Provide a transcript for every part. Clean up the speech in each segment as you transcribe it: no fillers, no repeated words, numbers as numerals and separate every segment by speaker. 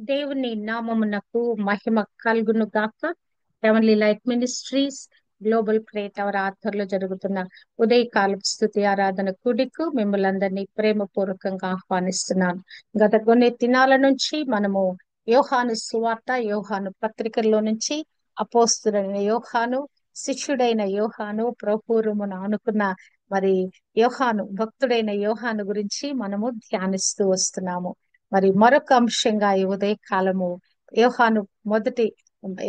Speaker 1: దేవుని నామమునకు మహిమ కలుగును గాక. Heavenly light ministries global prayer tower ఆధ్వర్యంలో జరుగుతున్న ఉదయకాలపు స్తుతి ఆరాధన కూడికు మిమ్మల్ని అందరినీ ప్రేమపూర్వకంగా ఆహ్వానిస్తున్నాను. గత కొన్ని దినాల నుంచి మనము యోహాను సువార్త, యోహాను పత్రికల్లో నుంచి అపోస్తులైన యోహాను, శిష్యుడైన యోహాను, ప్రభువును ఆనుకున్న మరి యోహాను, భక్తుడైన యోహాను గురించి మనము ధ్యానిస్తూ వస్తున్నాము. మరి మరొక అంశంగా ఈ ఉదయ కాలము యోహాను మొదటి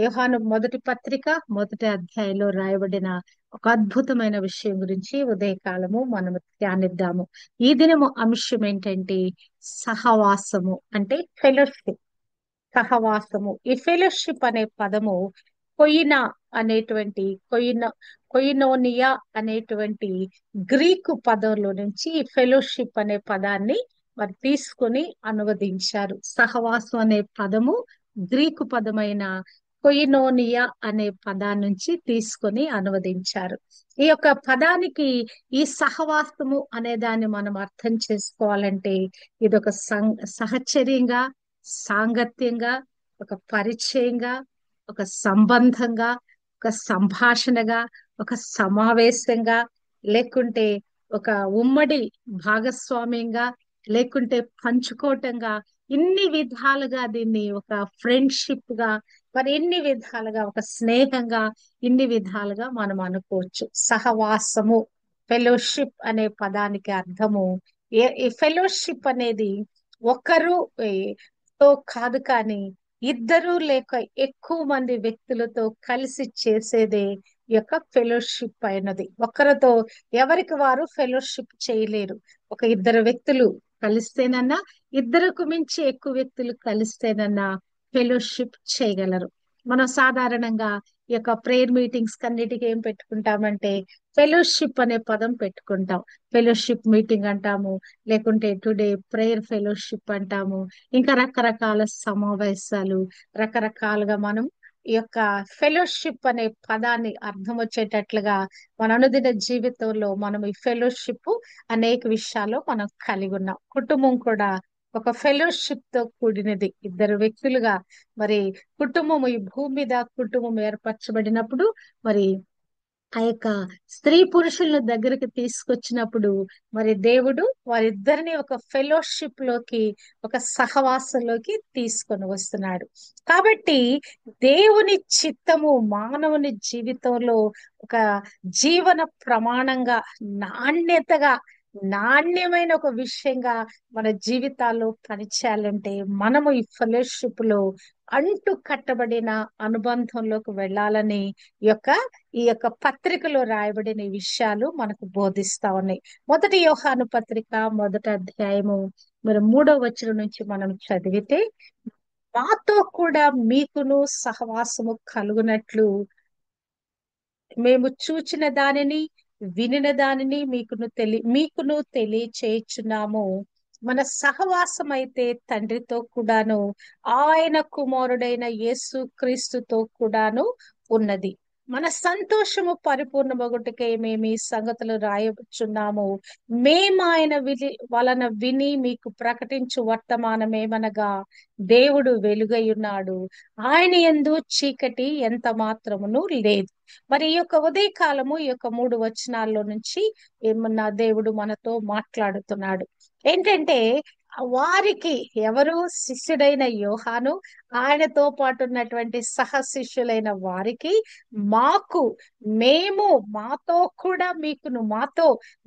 Speaker 1: యోహాను మొదటి పత్రిక మొదటి అధ్యాయంలో రాయబడిన ఒక అద్భుతమైన విషయం గురించి ఉదయకాలము మనము ధ్యానిద్దాము. ఈ దినము అంశం ఏంటంటే సహవాసము, అంటే ఫెలోషిప్. సహవాసము, ఈ ఫెలోషిప్ అనే పదము కొయినా అనేటువంటి కొయినోనియా అనేటువంటి గ్రీకు పదంలో నుంచి ఈ ఫెలోషిప్ అనే పదాన్ని మరి తీసుకొని అనువదించారు. సహవాసం అనే పదము గ్రీకు పదమైన కొయినోనియా అనే పదాన్ని నుంచి తీసుకొని అనువదించారు. ఈ యొక్క పదానికి ఈ సహవాసము అనే దాన్ని మనం అర్థం చేసుకోవాలంటే ఇదొక సహచర్యంగా, సాంగత్యంగా, ఒక పరిచయంగా, ఒక సంబంధంగా, ఒక సంభాషణగా, ఒక సమావేశంగా, లేకుంటే ఒక ఉమ్మడి భాగస్వామ్యంగా, లేకుంటే పంచుకోవటంగా, ఇన్ని విధాలుగా దీన్ని ఒక ఫ్రెండ్షిప్ గా, మరి ఇన్ని విధాలుగా ఒక స్నేహంగా, ఇన్ని విధాలుగా మనం అనుకోవచ్చు. సహవాసము, ఫెలోషిప్ అనే పదానికి అర్థము ఈ ఫెలోషిప్ అనేది ఒకరు తో కాదు, కానీ ఇద్దరు లేక ఎక్కువ మంది వ్యక్తులతో కలిసి చేసేదే ఈ యొక్క ఫెలోషిప్ అయినది. ఒకరితో ఎవరికి వారు ఫెలోషిప్ చేయలేరు. ఒక ఇద్దరు వ్యక్తులు కలిస్తేనన్నా, ఇద్దరుకు మించి ఎక్కువ వ్యక్తులు కలిస్తేనన్నా ఫెలోషిప్ చేయగలరు. మనం సాధారణంగా ఈ యొక్క ప్రేయర్ మీటింగ్స్ కన్నిటికీ ఏం పెట్టుకుంటామంటే ఫెలోషిప్ అనే పదం పెట్టుకుంటాం. ఫెలోషిప్ మీటింగ్ అంటాము, లేకుంటే టుడే ప్రేయర్ ఫెలోషిప్ అంటాము. ఇంకా రకరకాల సమావేశాలు, రకరకాలుగా మనం ఈ యొక్క ఫెలోషిప్ అనే పదాన్ని అర్థం వచ్చేటట్లుగా మన అనుదిన జీవితంలో మనం ఈ ఫెలోషిప్ అనేక విషయాల్లో మనం కలిగి ఉన్నాం. కుటుంబం కూడా ఒక ఫెలోషిప్ తో కూడినది. ఇద్దరు వ్యక్తులుగా మరి కుటుంబం, ఈ భూమి మీద కుటుంబం ఏర్పరచబడినప్పుడు మరి ఆ యొక్క స్త్రీ పురుషులను దగ్గరికి తీసుకొచ్చినప్పుడు మరి దేవుడు వారిద్దరిని ఒక ఫెలోషిప్ లోకి, ఒక సహవాసంలోకి తీసుకొని వస్తున్నాడు. కాబట్టి దేవుని చిత్తము మానవుని జీవితంలో ఒక జీవన ప్రమాణంగా, నాణ్యతగా, నాణ్యమైన ఒక విషయంగా మన జీవితాల్లో పనిచేయాలంటే మనము ఈ ఫెలోషిప్ లో అంటు కట్టబడిన అనుబంధంలోకి వెళ్ళాలని ఈ యొక్క ఈ యొక్క పత్రికలో రాయబడిన ఈ విషయాలు మనకు బోధిస్తా ఉన్నాయి. మొదటి యోహాను పత్రిక మొదటి అధ్యాయము మరి 3వ వచనం నుంచి మనం చదివితే, మాతో కూడా మీకును సహవాసము కలుగునట్లు మేము చూచిన దానిని, వినిన దానిని మీకును తెలియచేయుచున్నాము. మన సహవాసం అయితే తండ్రితో కూడాను, ఆయన కుమారుడైన యేసు క్రీస్తుతో కూడాను ఉన్నది. మన సంతోషము పరిపూర్ణమగుటకై మేము ఈ సంగతులు రాయచున్నాము. మేము ఆయన వలన విని మీకు ప్రకటించు వర్తమానమేమనగా, దేవుడు వెలుగై ఉన్నాడు, ఆయన యందు చీకటి ఎంత మాత్రమును లేదు. మరి ఈ యొక్క ఉదయకాలము ఈ యొక్క 3 వచనాల్లో నుంచి ఏమన్నా దేవుడు మనతో మాట్లాడుతున్నాడు. ఏంటంటే వారికి, ఎవరు? శిష్యుడైన యోహాను, ఆయనతో పాటు ఉన్నటువంటి సహ శిష్యులైన వారికి, మాకు, మేము, మాతో కూడా మీకును,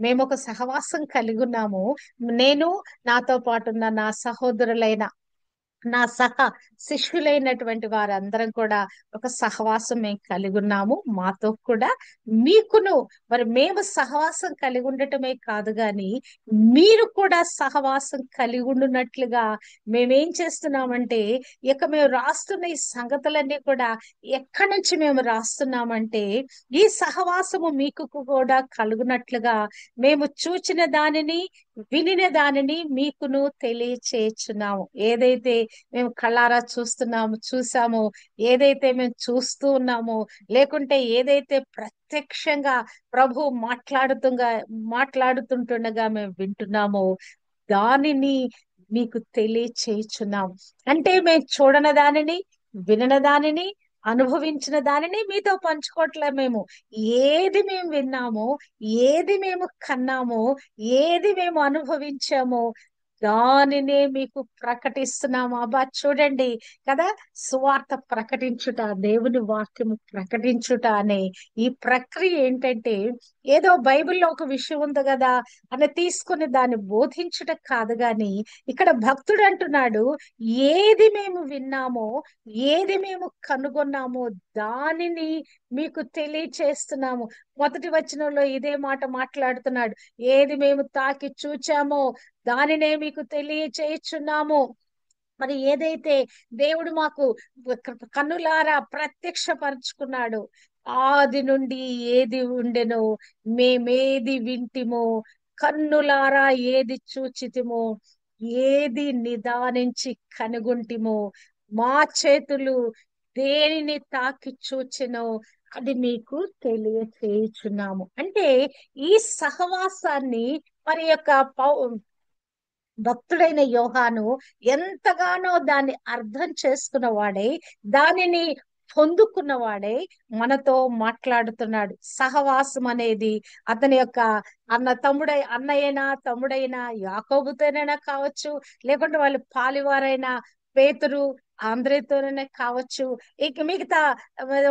Speaker 1: మేము ఒక సహవాసం కలిగి ఉన్నాము. నేను, నాతో పాటు ఉన్న నా సహోదరులైన, నా సహ శిష్యులైనటువంటి వారందరం కూడా ఒక సహవాసం మేము కలిగి ఉన్నాము. మాతో కూడా మీకును, మరి మేము సహవాసం కలిగి ఉండటమే కాదు గాని మీరు కూడా సహవాసం కలిగి ఉండున్నట్లుగా మేమేం చేస్తున్నామంటే, ఇక మేము రాస్తున్న ఈ సంగతులన్నీ కూడా ఎక్కడి నుంచి మేము రాస్తున్నామంటే, ఈ సహవాసము మీకు కూడా కలుగునట్లుగా మేము చూచిన దానిని, వినిన దానిని మీకును తెలియచేస్తున్నాము. ఏదైతే మేము కళ్ళారా చూసామో, ఏదైతే మేము చూస్తూ ఉన్నామో, లేకుంటే ఏదైతే ప్రత్యక్షంగా ప్రభు మాట్లాడుతుండగా మేము వింటున్నామో, దానిని మీకు తెలియచేయుచున్నాం. అంటే మేము చూడని దానిని, వినని దానిని, అనుభవించిన దానిని మీతో పంచుకోవట్లే మేము. ఏది మేము విన్నామో, ఏది మేము కన్నామో, ఏది మేము అనుభవించామో దానినే మీకు ప్రకటిస్తున్నాము. అబ్బా చూడండి కదా, సువార్త ప్రకటించుట, దేవుని వాక్యము ప్రకటించుట అనే ఈ ప్రక్రియ ఏంటంటే, ఏదో బైబిల్లో ఒక విషయం ఉంది కదా అని తీసుకుని దాన్ని బోధించుట కాదు గాని, ఇక్కడ భక్తుడు అంటున్నాడు, ఏది మేము విన్నామో, ఏది మేము కనుగొన్నామో దానిని మీకు తెలియచేస్తున్నాము. మొదటి వచనంలో ఇదే మాట మాట్లాడుతున్నాడు. ఏది మేము తాకి చూచామో దానినే మీకు తెలియచేయుచున్నాము. మరి ఏదైతే దేవుడు మాకు కన్నులారా ప్రత్యక్షపరుచుకున్నాడు, ఆది నుండి ఏది ఉండెనో, మేమేది వింటిమో, కన్నులారా ఏది చూచితిమో, ఏది నిదానించి కనుగొంటిమో, మా చేతులు దేనిని తాకి చూచెనో అది మీకు తెలియచేయుచున్నాము. అంటే ఈ సహవాసాన్ని మరి యొక్క భక్తుడైన యోహాను ఎంతగానో దాన్ని అర్థం చేసుకున్న వాడై, దానిని పొందుకున్నవాడై మనతో మాట్లాడుతున్నాడు. సహవాసం అనేది అతని యొక్క అన్నయ్యైనా తమ్ముడైనా యాకోబుతోనైనా కావచ్చు, లేకుంటే వాళ్ళు పాలివారైనా పేతురు ఆంద్రేతోనైనా కావచ్చు, ఇక మిగతా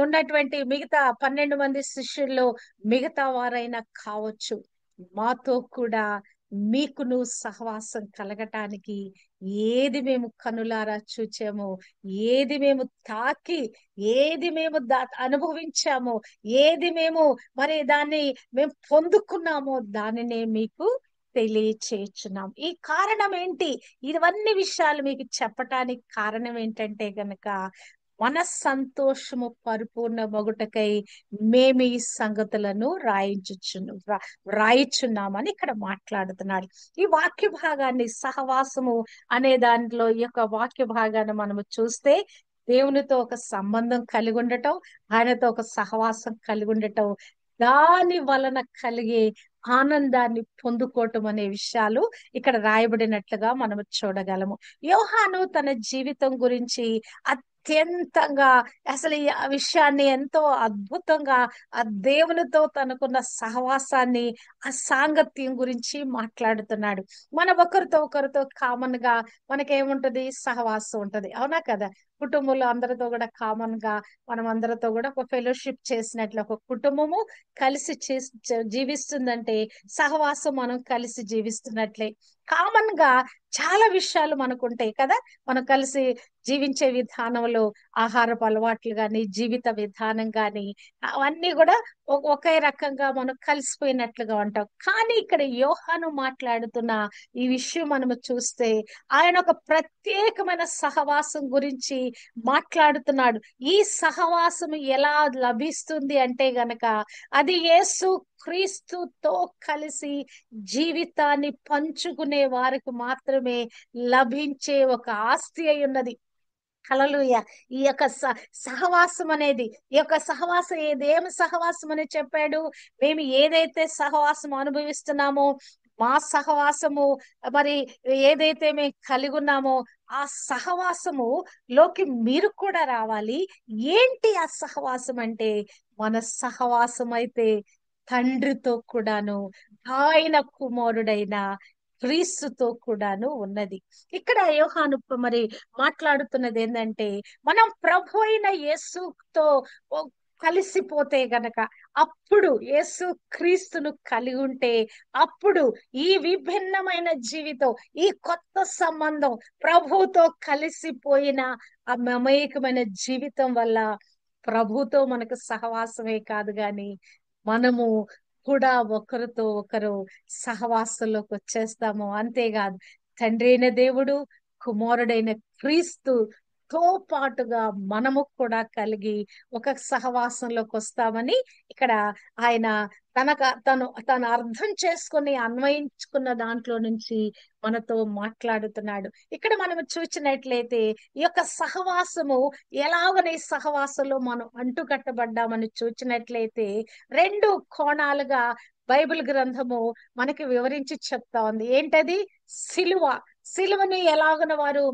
Speaker 1: ఉన్నటువంటి మిగతా 12 మంది శిష్యుల్లో మిగతా వారైనా కావచ్చు. మాతో కూడా మీకును సహవాసం కలగటానికి ఏది మేము కనులారా చూచామో, ఏది మేము తాకి, ఏది మేము అనుభవించామో, ఏది మేము మరి దాన్ని మేము పొందుకున్నామో దానినే మీకు తెలియచేయుచున్నాం. ఈ కారణం ఏంటి? ఇవన్నీ విషయాలు మీకు చెప్పటానికి కారణం ఏంటంటే గనక, మన సంతోషము పరిపూర్ణ మొగుటకై మేము ఈ సంగతులను రాయిచున్నామని ఇక్కడ మాట్లాడుతున్నాడు. ఈ వాక్య భాగాన్ని, సహవాసము అనే దాంట్లో ఈ యొక్క వాక్య భాగాన్ని మనము చూస్తే, దేవునితో ఒక సంబంధం కలిగి ఉండటం, ఆయనతో ఒక సహవాసం కలిగి ఉండటం, దాని వలన కలిగే ఆనందాన్ని పొందుకోవటం అనే విషయాలు ఇక్కడ రాయబడినట్లుగా మనము చూడగలము. యోహాను తన జీవితం గురించి అత్యంతంగా, అసలు ఈ విషయాన్ని ఎంతో అద్భుతంగా, ఆ దేవునితో తనకున్న సహవాసాన్ని, ఆ సాంగత్యం గురించి మాట్లాడుతున్నాడు. మన ఒకరితో కామన్ గా మనకేముంటది? సహవాసం ఉంటది, అవునా కదా? కుటుంబంలో అందరితో కూడా కామన్ గా మనం అందరితో కూడా ఒక ఫెలోషిప్ చేసినట్లు, ఒక కుటుంబము కలిసి జీవిస్తుందంటే సహవాసం మనం కలిసి జీవిస్తున్నట్లే. కామన్ గా చాలా విషయాలు మనకు ఉంటాయి కదా. మనం కలిసి జీవించే విధానంలో ఆహారపు అలవాట్లు గాని, జీవిత విధానం గాని, అవన్నీ కూడా ఒకే రకంగా మనం కలిసిపోయినట్లుగా ఉంటాం. కానీ ఇక్కడ యోహాను మాట్లాడుతున్న ఈ విషయం మనము చూస్తే, ఆయన ఒక ప్రత్యేకమైన సహవాసం గురించి మాట్లాడుతున్నాడు. ఈ సహవాసం ఎలా లభిస్తుంది అంటే గనక, అది యేసు క్రీస్తుతో కలిసి జీవితాన్ని పంచుకునే వారికి మాత్రమే లభించే ఒక ఆస్తి అయి ఉన్నది. హల్లెలూయా. ఈ యొక్క సహవాసం అనేది, ఈ యొక్క సహవాసం ఏమి సహవాసం అని చెప్పాడు? మేము ఏదైతే సహవాసం అనుభవిస్తున్నామో, మా సహవాసము మరి ఏదైతే మేము కలిగి ఉన్నామో, ఆ సహవాసము లోకి మీరు కూడా రావాలి. ఏంటి ఆ సహవాసం అంటే? మన సహవాసం అయితే తండ్రితో కూడాను, ఆయన కుమారుడైన క్రీస్తుతో కూడాను ఉన్నది. ఇక్కడ యోహాను మరి మాట్లాడుతున్నది ఏంటంటే, మనం ప్రభు అయిన యేసుతో కలిసిపోతే గనక, అప్పుడు యేసు క్రీస్తును కలిగి ఉంటే, అప్పుడు ఈ విభిన్నమైన జీవితం, ఈ కొత్త సంబంధం, ప్రభుతో కలిసిపోయిన ఆ మమేకమైన జీవితం వల్ల ప్రభుతో మనకు సహవాసమే కాదు గాని, మనము కూడా ఒకరితో ఒకరు సహవాసంలోకి వచ్చేస్తాము. అంతేకాదు, తండ్రి అయిన దేవుడు, కుమారుడైన క్రీస్తు తో పాటుగా మనము కూడా కలిగి ఒక సహవాసంలోకి వస్తామని ఇక్కడ ఆయన తను అర్థం చేసుకొని అన్వయించుకున్న దాంట్లో నుంచి మనతో మాట్లాడుతున్నాడు. ఇక్కడ మనం చూసినట్లయితే, ఈ యొక్క సహవాసము ఎలాగనే సహవాసంలో మనం అంటుకట్టబడ్డామని చూసినట్లయితే, రెండు కోణాలుగా బైబిల్ గ్రంథము మనకి వివరించి చెప్తా ఉంది. ఏంటది? సిలువ. సిలువని ఎలాగున వారు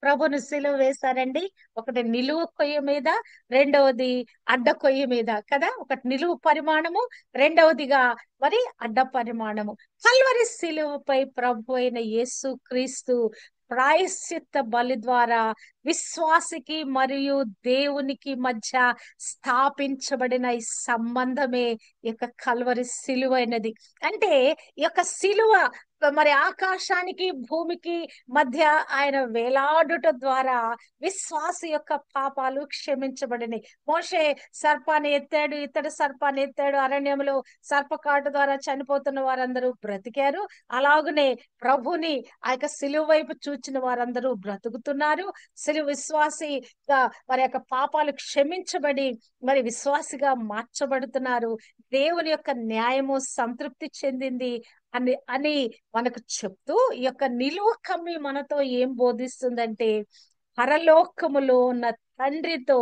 Speaker 1: ప్రభుని సిలువ వేశారండి. ఒకటి నిలువు కొయ్య మీద, రెండవది అడ్డ కొయ్య మీద కదా. ఒకటి నిలువు పరిమాణము, రెండవదిగా మరి అడ్డ పరిమాణము. కల్వరి సిలువపై ప్రభు అయిన యేసు క్రీస్తు ప్రాయశ్చిత్త బలి ద్వారా విశ్వాసికి మరియు దేవునికి మధ్య స్థాపించబడిన ఈ సంబంధమే ఈ యొక్క కల్వరి సిలువైనది. అంటే ఈ యొక్క సిలువ మరి ఆకాశానికి భూమికి మధ్య ఆయన వేలాడుట ద్వారా విశ్వాసి యొక్క పాపాలు క్షమించబడినాయి. మోషే సర్పాన్ని ఎత్తాడు, ఇతడు సర్పాన్ని ఎత్తాడు, అరణ్యంలో సర్పకాటు ద్వారా చనిపోతున్న వారందరూ బ్రతికారు. అలాగనే ప్రభుని ఆ యొక్క సిలువ వైపు చూచిన వారందరూ బ్రతుకుతున్నారు. సిలువ విశ్వాసిగా వారి యొక్క పాపాలు క్షమించబడి మరి విశ్వాసిగా మార్చబడుతున్నారు. దేవుని యొక్క న్యాయము సంతృప్తి చెందింది అని మనకు చెప్తూ ఈ యొక్క నిలువు కమ్మి మనతో ఏం బోధిస్తుందంటే, పరలోకములో ఉన్న తండ్రితో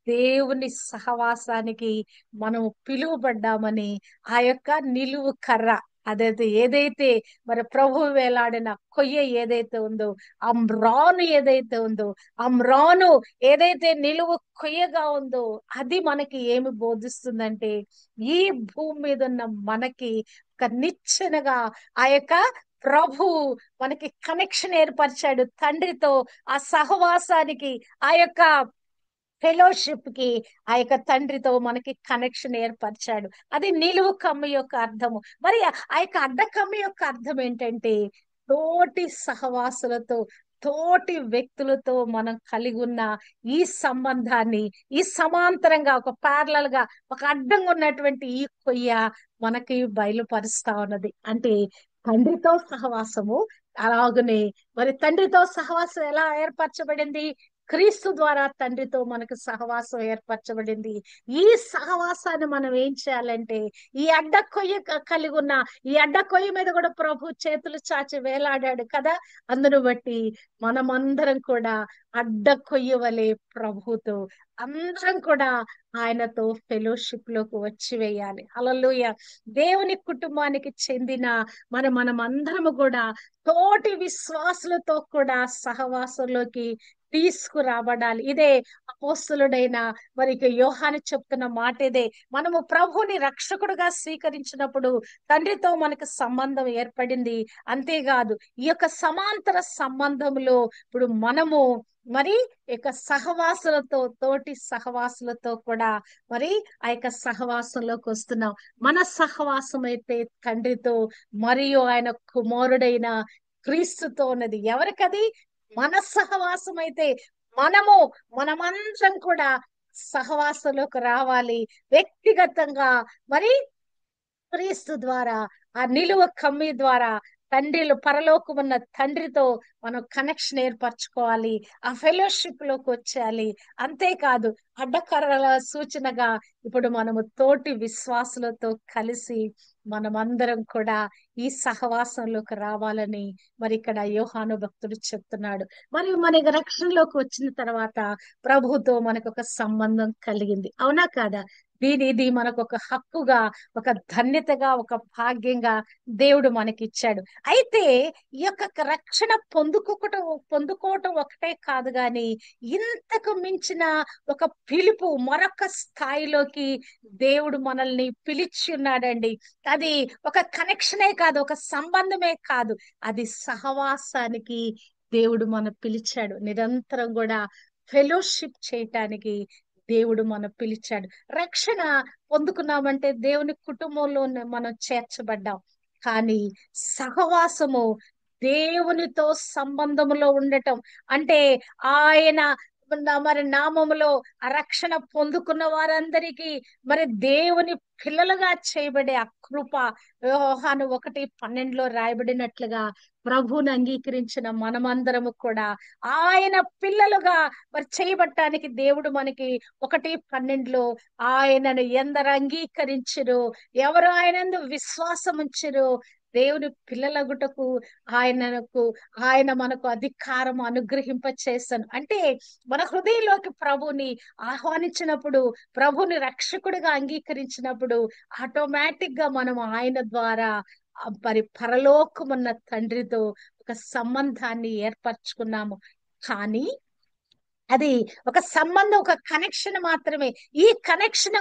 Speaker 1: దేవుని సహవాసానికి మనము పిలువబడ్డామని ఆ యొక్క నిలువు కర్ర ఏదైతే మరి ప్రభు వేలాడిన కొయ్య ఏదైతే ఉందో, అమ్రాను ఏదైతే ఉందో, అమ్రాను ఏదైతే నిలువు కొయ్యగా ఉందో, అది మనకి ఏమి బోధిస్తుందంటే, ఈ భూమి మీద ఉన్న మనకి ఒక నిచ్చెనగా ఆ యొక్క ప్రభు మనకి కనెక్షన్ ఏర్పరిచాడు తండ్రితో. ఆ సహవాసానికి, ఆ యొక్క ఫెలోషిప్ కి, ఆ యొక్క తండ్రితో మనకి కనెక్షన్ ఏర్పరిచాడు. అది నిలువు కమ్మి యొక్క అర్థము. మరి ఆ యొక్క అడ్డ కమ్మి యొక్క అర్థం ఏంటంటే, తోటి సహవాసులతో, తోటి వ్యక్తులతో మనం కలిగి ఉన్న ఈ సంబంధాన్ని, ఈ సమాంతరంగా ఒక ప్యారలల్ గా ఒక అడ్డంగా ఉన్నటువంటి ఈ కొయ్య మనకి బయలుపరుస్తా ఉన్నది. అంటే తండ్రితో సహవాసము. అలాగనే మరి తండ్రితో సహవాసం ఎలా ఏర్పరచబడింది? క్రీస్తు ద్వారా తండ్రితో మనకు సహవాసం ఏర్పరచబడింది. ఈ సహవాసాన్ని మనం ఏం చేయాలంటే, ఈ అడ్డ కొయ్య కలిగి ఉన్న ఈ అడ్డ కొయ్య మీద కూడా ప్రభు చేతులు చాచి వేలాడాడు కదా. అందును బట్టి మనమందరం కూడా అడ్డ కొయ్య వలె ప్రభుతో అందరం కూడా ఆయనతో ఫెలోషిప్ లోకి వచ్చి వేయాలి. హల్లెలూయా. దేవుని కుటుంబానికి చెందిన మనమందరము కూడా తోటి విశ్వాసులతో కూడా సహవాసంలోకి తీసుకురాబడాలి. ఇదే అపోస్తలుడైన మరి యోహాను చెప్తున్న మాట ఇదే. మనము ప్రభుని రక్షకుడుగా స్వీకరించినప్పుడు తండ్రితో మనకు సంబంధం ఏర్పడింది. అంతేకాదు, ఈ యొక్క సమాంతర సంబంధంలో ఇప్పుడు మనము మరి ఇక సహవాసులతో, తోటి సహవాసులతో కూడా మరి ఆ యొక్క సహవాసంలోకి వస్తున్నాం. మన సహవాసం అయితే తండ్రితో మరియు ఆయన కుమారుడైన క్రీస్తుతో ఉన్నది. ఎవరికది? మన సహవాసం అయితే మనమందరం కూడా సహవాసంలోకి రావాలి. వ్యక్తిగతంగా మరి క్రీస్తు ద్వారా, ఆ నిలువ కమ్మి ద్వారా పరలోకం ఉన్న తండ్రితో మనం కనెక్షన్ ఏర్పరచుకోవాలి. ఆ ఫెలోషిప్ లోకి వచ్చేయాలి. అంతేకాదు, అడ్డకర్రల సూచనగా ఇప్పుడు మనము తోటి విశ్వాసులతో కలిసి మనమందరం కూడా ఈ సహవాసంలోకి రావాలని మరి ఇక్కడ యోహాను భక్తుడు చెప్తున్నాడు. మరి మన రక్షణలోకి వచ్చిన తర్వాత ప్రభుతో మనకు ఒక సంబంధం కలిగింది. అవునా కాదా? ఇది మనకు ఒక హక్కుగా, ఒక ధన్యతగా, ఒక భాగ్యంగా దేవుడు మనకిచ్చాడు. అయితే ఈ యొక్క రక్షణ పొందుకోవటం ఒకటే కాదు గాని, ఇంతకు మించిన ఒక పిలుపు, మరొక స్థాయిలోకి దేవుడు మనల్ని పిలిచి ఉన్నాడండి. అది ఒక కనెక్షనే కాదు, ఒక సంబంధమే కాదు, అది సహవాసానికి దేవుడు మన పిలిచాడు. నిరంతరం కూడా ఫెలోషిప్ చేయటానికి దేవుడు మన పిలిచాడు. రక్షణ పొందుకున్నామంటే దేవుని కుటుంబంలో మనం చేర్చబడ్డాం. కానీ సహవాసము, దేవునితో సంబంధములో ఉండటం అంటే, ఆయన మరి నామములో ఆ రక్షణ పొందుకున్న వారందరికీ మరి దేవుని పిల్లలుగా చేయబడే ఆ కృప, యోహాను 1:12 రాయబడినట్లుగా ప్రభువుని అంగీకరించిన మనమందరము కూడా ఆయన పిల్లలుగా మరి చేయబట్టానికి దేవుడు మనకి 1:12 ఆయనను ఎందరు అంగీకరించిరో, ఎవరు ఆయనందు విశ్వాసం ఉంచిరో, దేవుని పిల్లలగుటకు ఆయన మనకు అధికారం అనుగ్రహింప చేశాను. అంటే మన హృదయంలోకి ప్రభుని ఆహ్వానించినప్పుడు, ప్రభుని రక్షకుడిగా అంగీకరించినప్పుడు ఆటోమేటిక్ గా మనం ఆయన ద్వారా మరి పరలోకమున్న తండ్రితో ఒక సంబంధాన్ని ఏర్పరచుకున్నాము. కానీ అది ఒక సంబంధం, ఒక కనెక్షన్ మాత్రమే. ఈ కనెక్షన్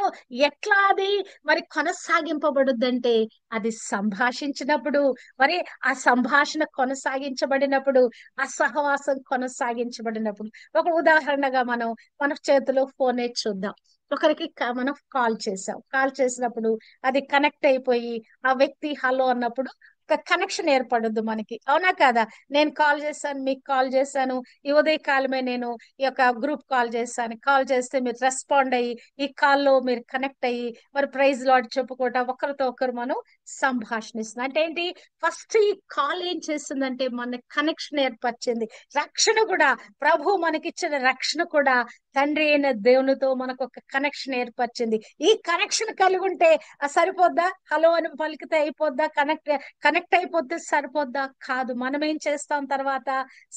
Speaker 1: ఎట్లా అది మరి కొనసాగింపబడుద్దంటే, అది సంభాషించినప్పుడు, మరి ఆ సంభాషణ కొనసాగించబడినప్పుడు, ఆ సహవాసం కొనసాగించబడినప్పుడు. ఒక ఉదాహరణగా మన చేతిలో ఫోనే చూద్దాం. ఒకరికి మనం కాల్ చేసాం. కాల్ చేసినప్పుడు అది కనెక్ట్ అయిపోయి ఆ వ్యక్తి హలో అన్నప్పుడు ఒక కనెక్షన్ ఏర్పడుద్ది మనకి, అవునా కాదా? నేను కాల్ చేశాను, మీకు కాల్ చేశాను. ఈ ఉదయ కాలమే నేను ఈ యొక్క గ్రూప్ కాల్ చేస్తాను. కాల్ చేస్తే మీరు రెస్పాండ్ అయ్యి ఈ కాల్లో మీరు కనెక్ట్ అయ్యి మరి ప్రైజ్ లాడ్ చెప్పుకోవటం, ఒకరితో ఒకరు మనం సంభాషణిస్తున్నాం. అంటే ఏంటి? ఫస్ట్ ఈ కాల్ ఏం చేస్తుందంటే మన కనెక్షన్ ఏర్పరిచింది. రక్షణ కూడా, ప్రభు మనకిచ్చిన రక్షణ కూడా తండ్రి అయిన దేవునితో మనకు ఒక కనెక్షన్ ఏర్పరిచింది. ఈ కనెక్షన్ కలిగి ఉంటే సరిపోద్దా? హలో అని పలికితే అయిపోద్దా? కనెక్ట్ అయిపోతే సరిపోద్దా? కాదు. మనం ఏం చేస్తాం? తర్వాత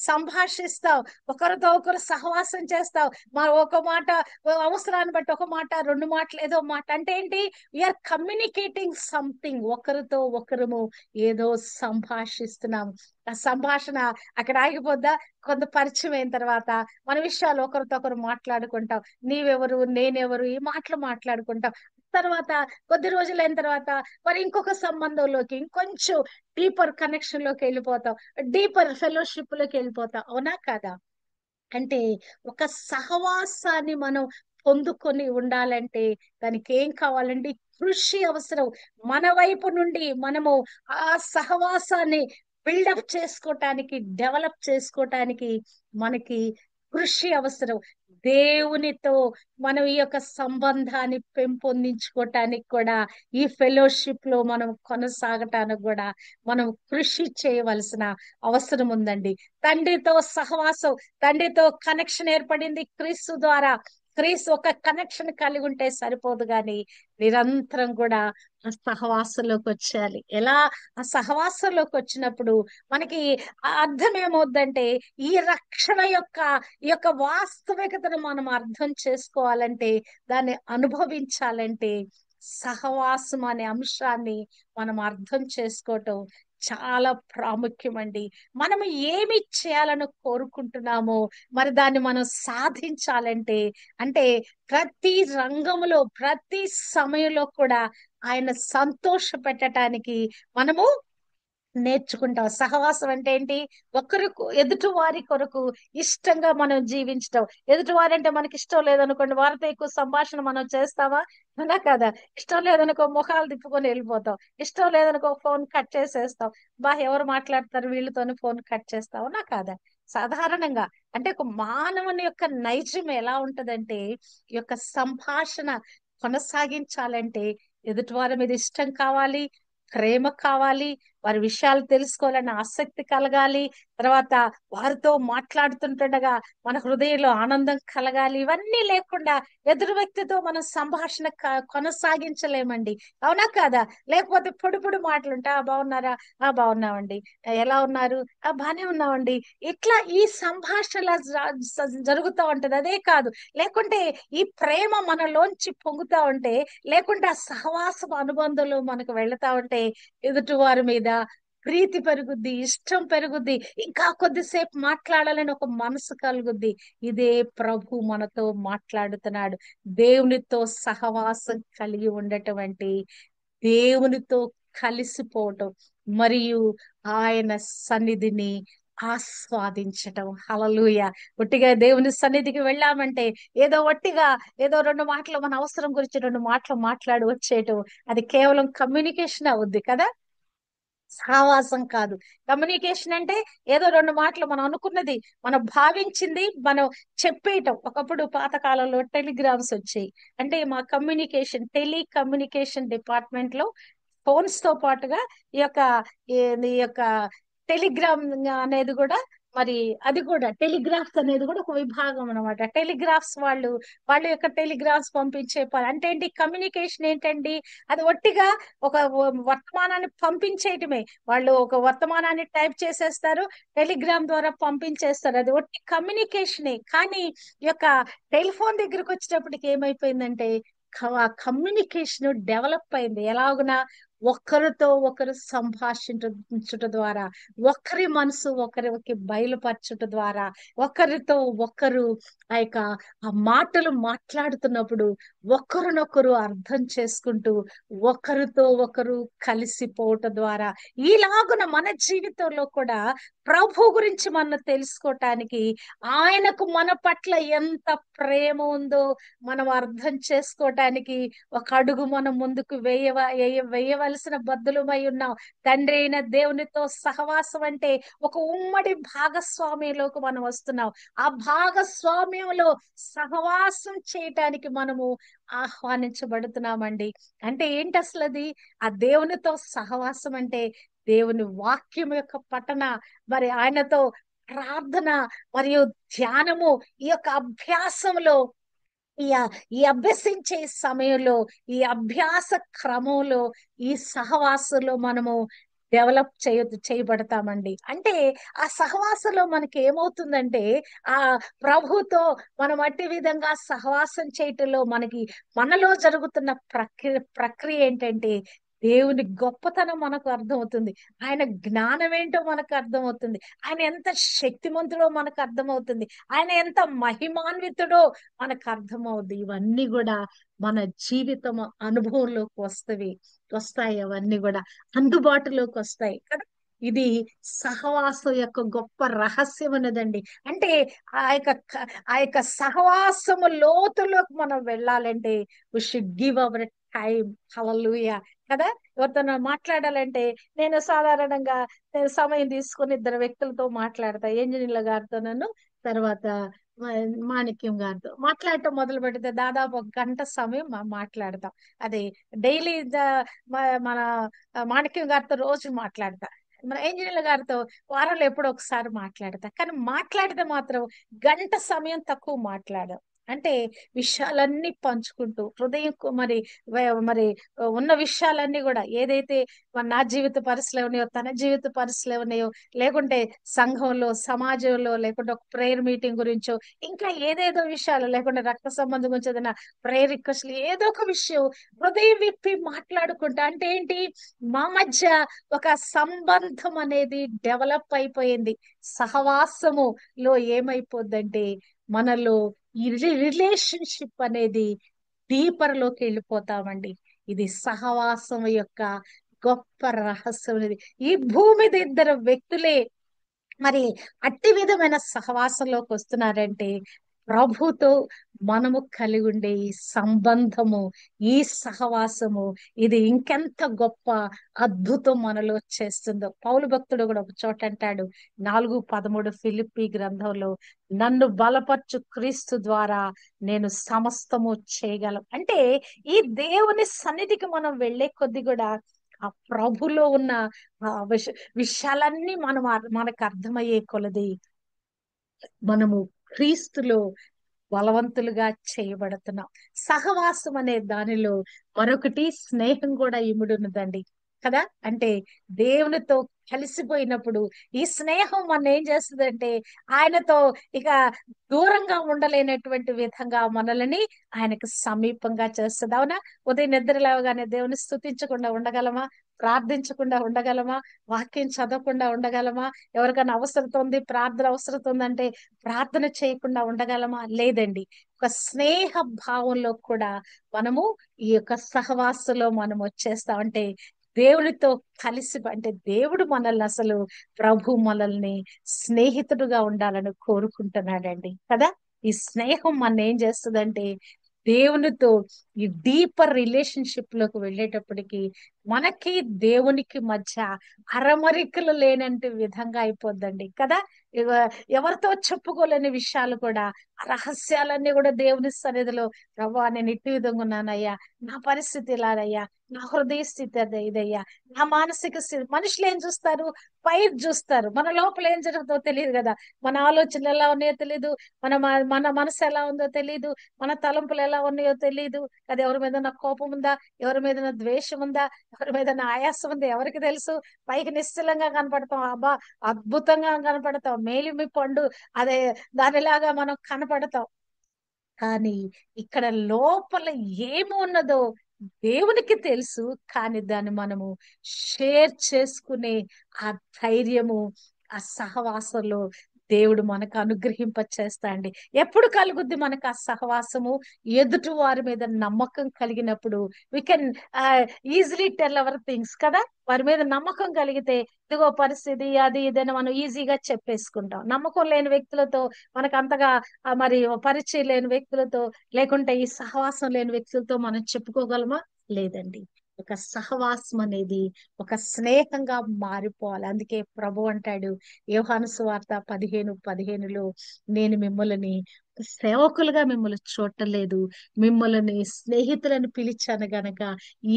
Speaker 1: సంభాషిస్తాం, ఒకరితో ఒకరు సహవాసం చేస్తాం. ఒక మాట, అవసరాన్ని బట్టి ఒక మాట, రెండు మాటలు, ఏదో మాట. అంటే ఏంటి? We're communicating something. ఒకరితో ఒకరము ఏదో సంభాషిస్తున్నాం. ఆ సంభాషణ అక్కడ ఆగిపోద్దా? కొంత పరిచయం అయిన తర్వాత మన విషయాలు ఒకరితో ఒకరు మాట్లాడుకుంటాం. నీవెవరు, నేనెవరు, ఈ మాటలు మాట్లాడుకుంటాం. తర్వాత కొద్ది రోజులైన తర్వాత మరి ఇంకొక సంబంధంలోకి, ఇంకొంచెం డీపర్ కనెక్షన్ లోకి వెళ్ళిపోతాం. డీపర్ ఫెలోషిప్ లోకి వెళ్ళిపోతాం, అవునా కాదా? అంటే ఒక సహవాసాన్ని మనం పొందుకొని ఉండాలంటే దానికి ఏం కావాలంటే కృషి అవసరం. మన వైపు నుండి మనము ఆ సహవాసాన్ని బిల్డప్ చేసుకోవటానికి, డెవలప్ చేసుకోవటానికి మనకి కృషి అవసరం. దేవునితో మనం ఈ యొక్క సంబంధాన్ని పెంపొందించుకోవటానికి కూడా, ఈ ఫెలోషిప్ లో మనం కొనసాగటానికి కూడా మనం కృషి చేయవలసిన అవసరం ఉందండి. తండ్రితో సహవాసం, తండ్రితో కనెక్షన్ ఏర్పడింది క్రీస్తు ద్వారా. క్రీస్తు ఒక కనెక్షన్ కలిగి ఉంటే సరిపోదు గాని నిరంతరం కూడా ఆ సహవాసంలోకి వచ్చేయాలి. ఎలా? ఆ సహవాసంలోకి వచ్చినప్పుడు మనకి ఆ అర్థం ఏమవుద్దంటే, ఈ రక్షణ యొక్క ఈ యొక్క వాస్తవికతను మనం అర్థం చేసుకోవాలంటే, దాన్ని అనుభవించాలంటే సహవాసం అనే అంశాన్ని మనం అర్థం చేసుకోవటం చాలా ప్రాముఖ్యమండి. మనం ఏమి చేయాలని కోరుకుంటున్నామో మరి దాన్ని మనం సాధించాలంటే, అంటే ప్రతి రంగంలో, ప్రతి సమయంలో కూడా ఆయన సంతోష పెట్టడానికి మనము నేర్చుకుంటాం. సహవాసం అంటే ఏంటి? ఒకరికి, ఎదుటి వారి కొరకు ఇష్టంగా మనం జీవించటం. ఎదుటి వారంటే మనకి ఇష్టం లేదనుకోండి, వారితో ఎక్కువ సంభాషణ మనం చేస్తామా? అలా కదా. ఇష్టం లేదనుకో మొఖాలు తిప్పుకొని వెళ్ళిపోతాం. ఇష్టం లేదనుకో ఫోన్ కట్ చేసేస్తాం. ఎవరు మాట్లాడతారు వీళ్ళతోని, ఫోన్ కట్ చేస్తాం, అవునా కాదా? సాధారణంగా అంటే ఒక మానవుని యొక్క నైజం ఎలా ఉంటదంటే, ఈ యొక్క సంభాషణ కొనసాగించాలంటే ఎదుటి వారి మీద ఇష్టం కావాలి, ప్రేమ కావాలి, వారి విషయాలు తెలుసుకోవాలని ఆసక్తి కలగాలి. తర్వాత వారితో మాట్లాడుతుండగా మన హృదయంలో ఆనందం కలగాలి. ఇవన్నీ లేకుండా ఎదురు వ్యక్తితో మనం సంభాషణ కొనసాగించలేమండి, అవునా కాదా? లేకపోతే పొడి పొడి మాటలుంటా, బాగున్నారా? బాగున్నామండి. ఎలా ఉన్నారు? బానే ఉన్నామండి. ఇట్లా ఈ సంభాషణ జరుగుతూ ఉంటది. అదే కాదు, లేకుంటే ఈ ప్రేమ మనలోంచి పొంగుతా ఉంటే, లేకుంటే ఆ సహవాసం అనుబంధంలో మనకు వెళతా ఉంటే ఎదుటి వారి మీద ప్రీతి పెరుగుద్ది, ఇష్టం పెరుగుద్ది, ఇంకా కొద్దిసేపు మాట్లాడాలని ఒక మనసు కలుగుద్ది. ఇదే ప్రభు మనతో మాట్లాడుతున్నాడు. దేవునితో సహవాసం కలిగి ఉండటం, దేవునితో కలిసిపోవటం, మరియు ఆయన సన్నిధిని ఆస్వాదించటం. హల్లెలూయా. ఒట్టిగా దేవుని సన్నిధికి వెళ్ళామంటే ఏదో ఒట్టిగా, ఏదో రెండు మాటలు మన అవసరం గురించి రెండు మాటలు మాట్లాడి వచ్చేయటం, అది కేవలం కమ్యూనికేషన్ అవుద్ది కదా, సహవాసం కాదు. కమ్యూనికేషన్ అంటే ఏదో రెండు మాటలు మనం అనుకున్నది, మనం భావించింది మనం చెప్పేయటం. ఒకప్పుడు పాతకాలంలో టెలిగ్రామ్స్ వచ్చాయి. అంటే మా టెలికమ్యూనికేషన్ డిపార్ట్మెంట్ లో ఫోన్స్ తో పాటుగా ఈ యొక్క ఈ యొక్క టెలిగ్రామ్ అనేది కూడా, మరి అది కూడా టెలిగ్రాఫ్స్ అనేది కూడా ఒక విభాగం అన్నమాట. టెలిగ్రాఫ్స్ వాళ్ళు, వాళ్ళ యొక్క టెలిగ్రాఫ్స్ పంపించే పని అంటే ఏంటి? కమ్యూనికేషన్ ఏంటండి? అది ఒట్టిగా ఒక వర్తమానాన్ని పంపించేయటమే. వాళ్ళు ఒక వర్తమానాన్ని టైప్ చేసేస్తారు, టెలిగ్రామ్ ద్వారా పంపించేస్తారు. అది ఒట్టి కమ్యూనికేషనే. కానీ ఈ యొక్క టెలిఫోన్ దగ్గరకు వచ్చేటప్పటికి ఏమైపోయిందంటే, కమ్యూనికేషన్ డెవలప్ అయింది. ఎలాగునా? ఒకరితో ఒకరు సంభాషించుట ద్వారా, ఒకరి మనసు ఒకరికి బయలుపరచుట ద్వారా, ఒకరితో ఒకరు ఆ యొక్క ఆ మాటలు మాట్లాడుతున్నప్పుడు ఒకరినొకరు అర్థం చేసుకుంటూ ఒకరితో ఒకరు కలిసిపోవటం ద్వారా, ఈలాగున మన జీవితంలో కూడా ప్రభు గురించి మనం తెలుసుకోవటానికి, ఆయనకు మన పట్ల ఎంత ప్రేమ ఉందో మనం అర్థం చేసుకోవటానికి ఒక అడుగు మనం ముందుకు వేయవలసిన బద్దులమై ఉన్నాం. తండ్రి అయిన దేవునితో సహవాసం అంటే ఒక ఉమ్మడి భాగస్వామ్యంలోకి మనం వస్తున్నాం. ఆ భాగస్వామ్యంలో సహవాసం చేయటానికి మనము ఆహ్వానించబడుతున్నామండి. అంటే ఏంటి అసలు అది? ఆ దేవునితో సహవాసం అంటే దేవుని వాక్యం యొక్క పఠన, మరి ఆయనతో ప్రార్థన మరియు ధ్యానము, ఈ యొక్క అభ్యాసంలో, ఈ ఈ అభ్యసించే సమయంలో, ఈ అభ్యాస క్రమంలో, ఈ సహవాసంలో మనము చేయబడతామండి. అంటే ఆ సహవాసంలో మనకి ఏమవుతుందంటే, ఆ ప్రభుతో మనం అట్టి విధంగా సహవాసం చేయటంలో మనలో జరుగుతున్న ప్రక్రియ ఏంటంటే, దేవుని గొప్పతనం మనకు అర్థమవుతుంది. ఆయన జ్ఞానం ఏంటో మనకు అర్థమవుతుంది. ఆయన ఎంత శక్తిమంతుడో మనకు అర్థమవుతుంది. ఆయన ఎంత మహిమాన్వితుడో మనకు అర్థమవుద్ది. ఇవన్నీ కూడా మన జీవితం అనుభవంలోకి వస్తాయి. అవన్నీ కూడా అందుబాటులోకి వస్తాయి కదా. ఇది సహవాసం యొక్క గొప్ప రహస్యం అన్నదండి. అంటే ఆ యొక్క సహవాసము లోతులోకి మనం వెళ్ళాలంటే we should give our time. Hallelujah కదా. ఎవరితో మాట్లాడాలంటే నేను సమయం తీసుకొని ఇద్దరు వ్యక్తులతో మాట్లాడతా. ఇంజనీర్ల గారితో తర్వాత మాణిక్యం గారితో మాట్లాడటం మొదలు పెడితే దాదాపు ఒక గంట సమయం మాట్లాడతాం. అది డైలీ మన మాణిక్యం గారితో రోజు మాట్లాడతా. మన ఇంజనీర్ల గారితో వారంలో ఎప్పుడో ఒకసారి మాట్లాడతా. కానీ మాట్లాడితే మాత్రం గంట సమయం తక్కువ మాట్లాడాం. అంటే విషయాలన్నీ పంచుకుంటూ హృదయం మరి ఉన్న విషయాలన్నీ కూడా, ఏదైతే నా జీవిత పరిస్థితులు ఉన్నాయో, తన జీవిత పరిస్థితులు ఉన్నాయో, లేకుంటే సంఘంలో, సమాజంలో, లేకుంటే ఒక ప్రేయర్ మీటింగ్ గురించో, ఇంకా ఏదేదో విషయాలు, లేకుంటే రక్త సంబంధం గురించి ఏదైనా ప్రేయర్ రిక్వెస్ట్, ఏదో ఒక విషయం హృదయం విప్పి మాట్లాడుకుంటా. అంటే ఏంటి? మా మధ్య ఒక సంబంధం అనేది డెవలప్ అయిపోయింది. సహవాసములో ఏమైపోద్దంటే మనలో ఈ రిలేషన్షిప్ అనేది డీపర్ లోకి వెళ్ళిపోతామండి. ఇది సహవాసం యొక్క గొప్ప రహస్యం అనేది. ఈ భూమి మీద ఇద్దరు వ్యక్తులే మరి అట్టి విధమైన సహవాసంలోకి వస్తున్నారంటే, ప్రభుతో మనము కలిగి ఉండే ఈ సంబంధము, ఈ సహవాసము, ఇది ఇంకెంత గొప్ప అద్భుతం మనలో చేస్తుందో. పౌలు భక్తుడు కూడా ఒక చోట అంటాడు, 4:13 ఫిలిప్పీ గ్రంథంలో, నన్ను బలపరచు క్రీస్తు ద్వారా నేను సమస్తము చేయగలం. అంటే ఈ దేవుని సన్నిధికి మనం వెళ్ళే కొద్ది కూడా ఆ ప్రభులో ఉన్న ఆ విషయాలన్నీ మనకు అర్థమయ్యే కొలది మనము క్రీస్తులో బలవంతులుగా చేయబడుతున్నాం. సహవాసం అనే దానిలో మరొకటి స్నేహం కూడా ఇముడున్నదండి కదా. అంటే దేవునితో కలిసిపోయినప్పుడు ఈ స్నేహం మన ఏం చేస్తుందంటే, ఆయనతో ఇక దూరంగా ఉండలేనటువంటి విధంగా మనల్ని ఆయనకు సమీపంగా చేస్తుంది. అవునా? ఉదయం నిద్ర లేవగానే దేవుని స్తుతించకుండా ఉండగలమా? ప్రార్థించకుండా ఉండగలమా? వాక్యం చదవకుండా ఉండగలమా? ఎవరికైనా అవసరత ఉంది, ప్రార్థన అవసరత ఉందంటే ప్రార్థన చేయకుండా ఉండగలమా? లేదండి. ఒక స్నేహ భావంలో కూడా మనము ఈ యొక్క సహవాసంలో మనం వచ్చేస్తాం. అంటే దేవునితో కలిసి, అంటే దేవుడు మనల్ని అసలు ప్రభు మనల్ని స్నేహితుడుగా ఉండాలని కోరుకుంటున్నాడండి కదా. ఈ స్నేహం మన ఏం చేస్తుందంటే దేవునితో ఈ డీపర్ రిలేషన్షిప్ లోకి వెళ్ళేటప్పటికి మనకి దేవునికి మధ్య అరమరికలు లేనంటి విధంగా అయిపోద్దండి కదా. ఎవరితో చెప్పుకోలేని విషయాలు కూడా, ఆ రహస్యాలన్నీ కూడా దేవుని సన్నిధిలో, ప్రభా నేను ఇట్టి విధంగా ఉన్నానయ్యా, నా పరిస్థితి ఇలానయ్యా, నా హృదయ స్థితి ఇదయ్యా, నా మానసిక స్థితి. మనుషులు ఏం చూస్తారు? పై చూస్తారు, మన లోపల ఏం జరుగుతుందో తెలియదు కదా. మన ఆలోచనలు ఎలా ఉన్నాయో తెలియదు, మన మనసు ఎలా ఉందో తెలియదు, మన తలంపులు ఎలా ఉన్నాయో తెలియదు. అది ఎవరి మీద నా కోపం ఉందా, ఎవరి మీద నా ద్వేషం ఉందా, ఎవరి మీద నా ఆయాసం ఉందా, ఎవరికి తెలుసు? పైకి నిశ్చలంగా కనపడతాం, అబ్బా అద్భుతంగా కనపడతాం, మేలిమి పండు అదే దానిలాగా మనం కనపడతాం. కానీ ఇక్కడ లోపల ఏమి ఉన్నదో దేవునికి తెలుసు. కానీ దాన్ని మనము షేర్ చేసుకునే ఆ ధైర్యము, ఆ సహవాసంలో దేవుడు మనకు అనుగ్రహింప చేస్తా అండి. ఎప్పుడు కలుగుద్ది మనకు ఆ సహవాసము? ఎదుటి వారి మీద నమ్మకం కలిగినప్పుడు we can easily tell our things కదా. వారి మీద నమ్మకం కలిగితే ఇదిగో పరిస్థితి అది ఇదని మనం ఈజీగా చెప్పేసుకుంటాం. నమ్మకం లేని వ్యక్తులతో మనకు అంతగా మరి పరిచయం లేని వ్యక్తులతో, లేకుంటే ఈ సహవాసం లేని వ్యక్తులతో మనం చెప్పుకోగలమా? లేదండి. ఒక సహవాసం అనేది ఒక స్నేహంగా మారిపోవాలి. అందుకే ప్రభు అంటాడు యోహాను సువార్త 15:15లో, నేను మిమ్మల్ని సేవకులుగా మిమ్మల్ని చూడలేదు, మిమ్మల్ని స్నేహితులను పిలిచాను గనక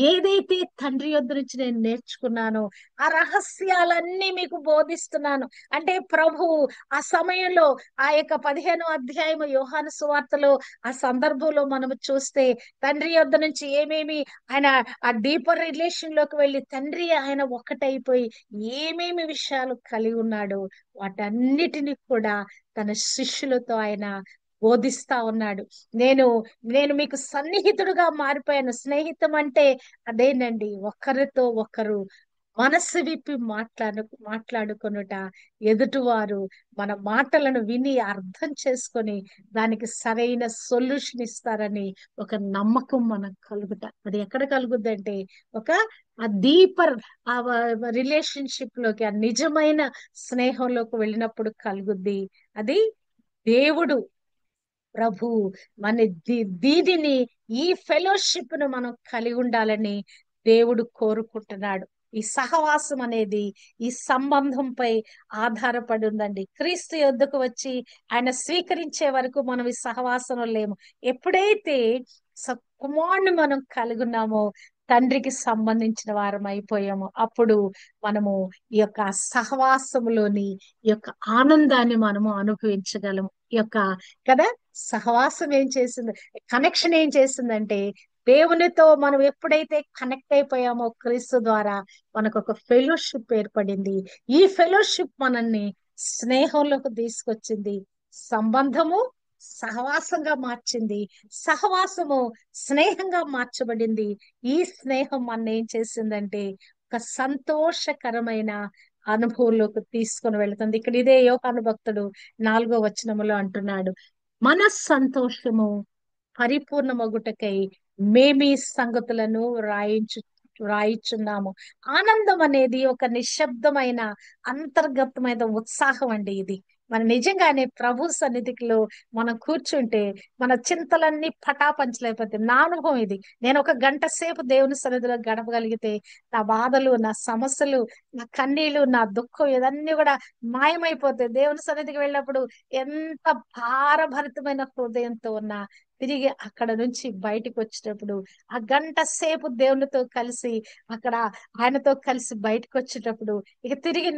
Speaker 1: ఏదైతే తండ్రి యొద్ద నుంచి నేను నేర్చుకున్నానో ఆ రహస్యాలన్నీ మీకు బోధిస్తున్నాను. అంటే ప్రభు ఆ సమయంలో ఆ యొక్క 15వ అధ్యాయం యోహాను సువార్తలో ఆ సందర్భంలో మనము చూస్తే తండ్రి యొద్ద నుంచి ఏమేమి ఆయన ఆ డీపర్ రిలేషన్ లోకి వెళ్ళి తండ్రి ఆయన ఒక్కటైపోయి ఏమేమి విషయాలు కలిగి ఉన్నాడో వాటన్నిటిని కూడా తన శిష్యులతో ఆయన బోధిస్తా ఉన్నాడు. నేను నేను మీకు సన్నిహితుడుగా మారిపోయాను. స్నేహితం అంటే అదేనండి, ఒకరితో ఒకరు మనసు విప్పి మాట్లాడుకొనుట, ఎదుటివారు మన మాటలను విని అర్థం చేసుకొని దానికి సరైన సొల్యూషన్ ఇస్తారని ఒక నమ్మకం మనకు కలుగుట. అది ఎక్కడ కలుగుద్దంటే ఒక ఆ డీపర్ ఆ రిలేషన్షిప్ లోకి, ఆ నిజమైన స్నేహంలోకి వెళ్ళినప్పుడు కలుగుద్ది. అది దేవుడు ప్రభు మన దీనిని, ఈ ఫెలోషిప్ ను మనం కలిగి ఉండాలని దేవుడు కోరుకుంటున్నాడు. ఈ సహవాసం అనేది ఈ సంబంధంపై ఆధారపడి ఉందండి. క్రీస్తు యొద్దకు వచ్చి ఆయన స్వీకరించే వరకు మనం ఈ సహవాసంలో లేము. ఎప్పుడైతే కుమారుని మనం కలిగి ఉన్నామో తండ్రికి సంబంధించిన వారం అయిపోయాము, అప్పుడు మనము ఈ యొక్క సహవాసములోని ఈ యొక్క ఆనందాన్ని మనము అనుభవించగలము. ఈ యొక్క కదా సహవాసం ఏం చేసింది, కనెక్షన్ ఏం చేసిందంటే దేవునితో మనం ఎప్పుడైతే కనెక్ట్ అయిపోయామో క్రీస్తు ద్వారా మనకు ఒక ఫెలోషిప్ ఏర్పడింది. ఈ ఫెలోషిప్ మనల్ని స్నేహంలోకి తీసుకొచ్చింది. సంబంధము సహవాసంగా మార్చింది. సహవాసము స్నేహంగా మార్చబడింది. ఈ స్నేహం మన ఏం చేసిందంటే ఒక సంతోషకరమైన అనుభవంలోకి తీసుకొని వెళ్తుంది. ఇక్కడ ఇదే యోహాను భక్తుడు 4వ వచనములో అంటున్నాడు, మన సంతోషము పరిపూర్ణమగుటకై మేమీ సంగతులను రాయిచున్నాము. ఆనందం అనేది ఒక నిశ్శబ్దమైన అంతర్గతమైన ఉత్సాహం అండి. ఇది మన నిజంగానే ప్రభు సన్నిధిలో మనం కూర్చుంటే మన చింతలన్నీ పటాపంచలైపోతాయి. నా అనుభవం ఇది. నేను ఒక గంట సేపు దేవుని సన్నిధిలో గడపగలిగితే నా బాధలు, నా సమస్యలు, నా కన్నీళ్లు, నా దుఃఖం ఇవన్నీ కూడా మాయమైపోతాయి. దేవుని సన్నిధికి వెళ్ళినప్పుడు ఎంత భారభరితమైన హృదయంతో ఉన్నా తిరిగి అక్కడ నుంచి బయటకు వచ్చేటప్పుడు ఆ గంట సేపు దేవునితో కలిసి అక్కడ ఆయనతో కలిసి బయటకు వచ్చేటప్పుడు ఇక తిరిగి